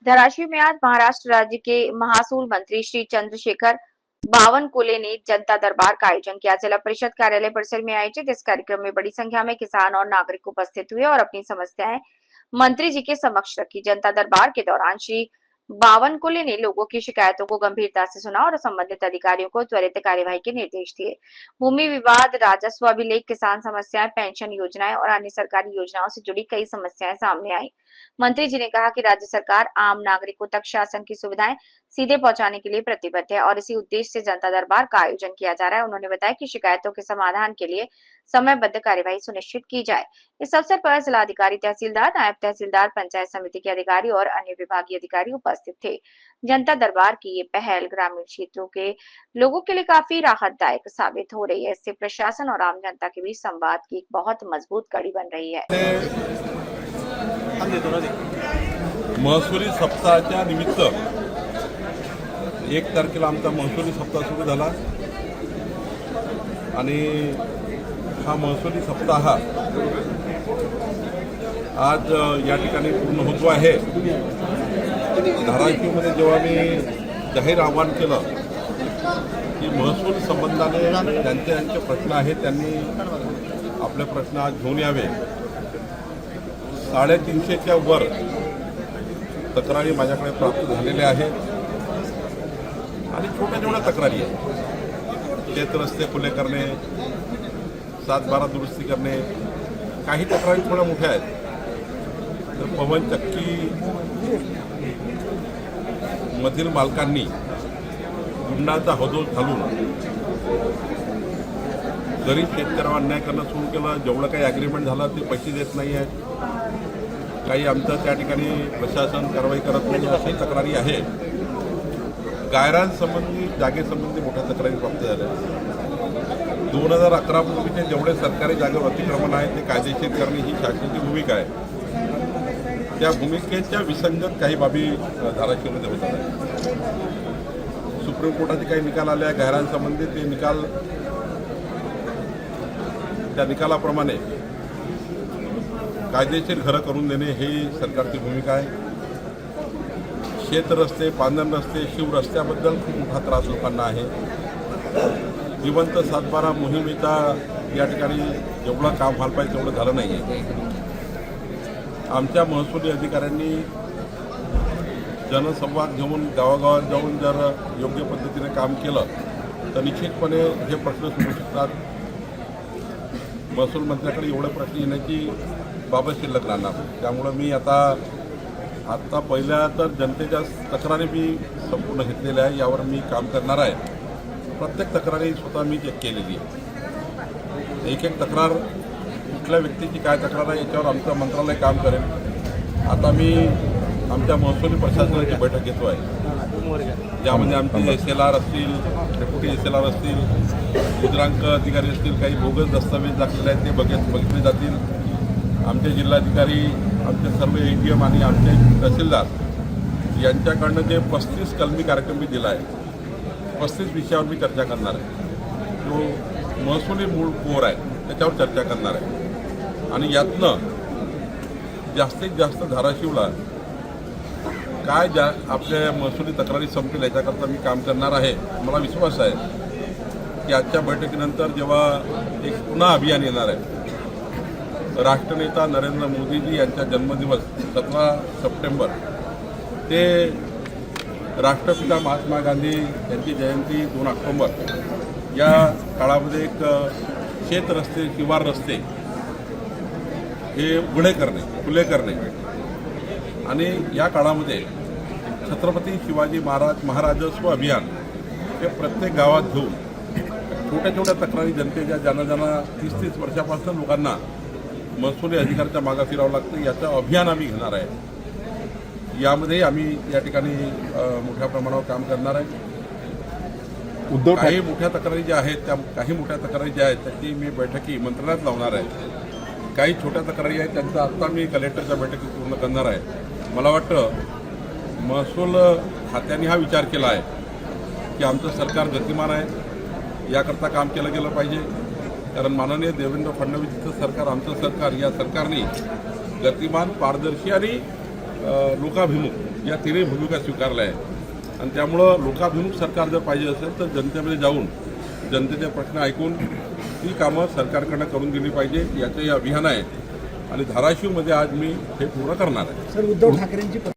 धाराशिव में आज महाराष्ट्र राज्य के महासूल मंत्री श्री चंद्रशेखर बावनकुले ने जनता दरबार का आयोजन किया। जिला परिषद कार्यालय परिसर में आयोजित इस कार्यक्रम में बड़ी संख्या में किसान और नागरिक उपस्थित हुए और अपनी समस्याएं मंत्री जी के समक्ष रखी। जनता दरबार के दौरान श्री बावनकुले ने लोगों की शिकायतों को गंभीरता से सुना और संबंधित अधिकारियों को त्वरित कार्यवाही के निर्देश दिए। भूमि विवाद, राजस्व अभिलेख, किसान समस्याएं, पेंशन योजनाएं और अन्य सरकारी योजनाओं से जुड़ी कई समस्याएं सामने आई। मंत्री जी ने कहा कि राज्य सरकार आम नागरिकों तक शासन की सुविधाएं सीधे पहुंचाने के लिए प्रतिबद्ध है और इसी उद्देश्य से जनता दरबार का आयोजन किया जा रहा है। उन्होंने बताया कि शिकायतों के समाधान के लिए समयबद्ध कार्यवाही सुनिश्चित की जाए। इस अवसर पर जिलाधिकारी, तहसीलदार, नायब तहसीलदार, पंचायत समिति के अधिकारी और अन्य विभागीय अधिकारी उपस्थित थे। जनता दरबार की ये पहल ग्रामीण क्षेत्रों के लोगों के लिए काफी राहतदायक साबित हो रही है। इससे प्रशासन और आम जनता के बीच संवाद की एक बहुत मजबूत कड़ी बन रही है। महसुली सप्ताहाच्या निमित्त 1 तारखेला आमचा महसुली सप्ताह सुरू झाला आणि हा महसुली सप्ताह आज या ठिकाणी पूर्ण होतो आहे। धाराशिवमध्ये जेव्हा मी जाहीर आवाहन केलं की महसूल संबंधाने ज्यांचे प्रश्न आहेत त्यांनी आपले प्रश्न आज घेऊन यावे, 350च्या वर तक्रारी माझ्याकडे प्राप्त झालेल्या आहेत आणि छोट्या तक्रारी आहेत। शेत रस्ते खुले करणे, 7-12 दुरुस्ती करणे, काही तक्रारी थोड्या मोठ्या आहेत। तर पवन चक्की मधील मालकांनी गुंडाचा हदोद घालून गरीब शेतकऱ्यांवर अन्याय करणं सुरू केलं। जेवढं काही ॲग्रीमेंट झालं ते पैसे देत नाही आहेत, काही आमचं त्या ठिकाणी प्रशासन कारवाई करत नाही, अशी तक्रारी आहे। गायरांसंबंधी, जागेसंबंधी मोठ्या तक्रारी प्राप्त झाल्या। 2011 पूर्वीचे जेवढे सरकारी जागेवर अतिक्रमण आहे ते कायदेशीर करणे ही शासनाची भूमिका आहे। त्या भूमिकेच्या विसंगत काही बाबी धाराशिवमध्ये होत आहेत। सुप्रीम कोर्टाचे काही निकाल आले आहे गायरांसंबंधी, ते निकाल त्या निकालाप्रमाणे कायदेशीर घरं करून देणे ही सरकारची भूमिका आहे। शेत रस्ते, पांधन रस्ते, शिव रस्त्याबद्दल खूप मोठा त्रास लोकांना आहे। जिवंत 7-12 मोहिमेचा या ठिकाणी जेवढं काम व्हायला पाहिजे तेवढं झालं नाही आहे। आमच्या महसुली अधिकाऱ्यांनी जनसंवाद घेऊन गावागावात जाऊन जर योग्य पद्धतीने काम केलं तर निश्चितपणे हे प्रश्न सुटू शकतात। महसूल मंत्र्याकडे एवढे प्रश्न येण्याची बाबत शिल्लक राहणार। त्यामुळं मी आता पहिल्या तर जनतेच्या तक्रारी मी संपूर्ण घेतलेल्या आहे, यावर मी काम करणार आहे। प्रत्येक तक्रारी स्वतः मी चेक केलेली आहे। एक तक्रार कुठल्या व्यक्तीची काय तक्रार आहे याच्यावर आमचं मंत्रालय काम करेल। आता मी आमच्या महसुली प्रशासनाची बैठक घेतो आहे, ज्यामध्ये आमचे SLR असतील, डेप्युटी SLR असतील, मुद्रांक अधिकारी असतील, काही बोगस दस्तावेज दाखलेले आहेत ते बघितले जातील। आमचे जिल्हाधिकारी, आमचे सर्व ADM आणि आमचे तहसीलदार यांच्याकडनं जे 35 कलमी कार्यक्रम मी दिला आहे, 35 विषयावर मी चर्चा करणार आहे। जो महसुली मूळ कोर आहे त्याच्यावर चर्चा करणार आहे आणि यातनं जास्तीत जास्त धाराशिवला काय आपल्या महसुली तक्रारी संपतील याच्याकरता मी काम करणार आहे। मला विश्वास आहे की आजच्या बैठकीनंतर जेव्हा एक पुन्हा अभियान येणार आहे, राष्ट्रनेता नरेंद्र मोदीजी यांचा जन्मदिवस 17 सप्टेंबर ते राष्ट्रपिता महात्मा गांधी यांची जयंती 2 ऑक्टोबर या काळामध्ये एक शेत रस्ते, शिवार रस्ते हे उघडे करणे, खुले करणे आणि या काळामध्ये छत्रपती शिवाजी महाराजस्व अभियान हे प्रत्येक गावात घेऊन छोट्या तक्रारी जनतेच्या ज्यांना 30 वर्षापासून लोकांना महसुली अधिकाऱ्याच्या मागे फिरावं लागतं, याचं अभियान आम्ही घेणार आहे। यामध्ये आम्ही या ठिकाणी मोठ्या प्रमाणावर काम करणार आहे। काही मोठ्या तक्रारी ज्या आहेत त्याची मी बैठकी मंत्रालयात लावणार आहे। काही छोट्या तक्रारी आहेत त्यांचा आत्ता मी कलेक्टरच्या बैठकीत पूर्ण करणार आहे। मला वाटतं महसूल खात्याने हा विचार केला आहे की आमचं सरकार गतिमान आहे, याकरता काम केलं गेलं पाहिजे. कारण माननीय देवेंद्र फडणवीसचं सरकार, आमचं सरकार, या सरकारने गतिमान, पारदर्शी आणि लोकाभिमुख या तिन्ही भूमिका स्वीकारल्या आहेत. आणि त्यामुळं लोकाभिमुख सरकार जर पाहिजे असेल तर जनतेमध्ये जाऊन जनतेचे प्रश्न ऐकून ती कामं सरकारकडनं करून दिली पाहिजे, याचं हे अभियान आहे. आणि धाराशिवमध्ये आज मी हे पूर्ण करणार आहे. सर, उद्धव ठाकरेंची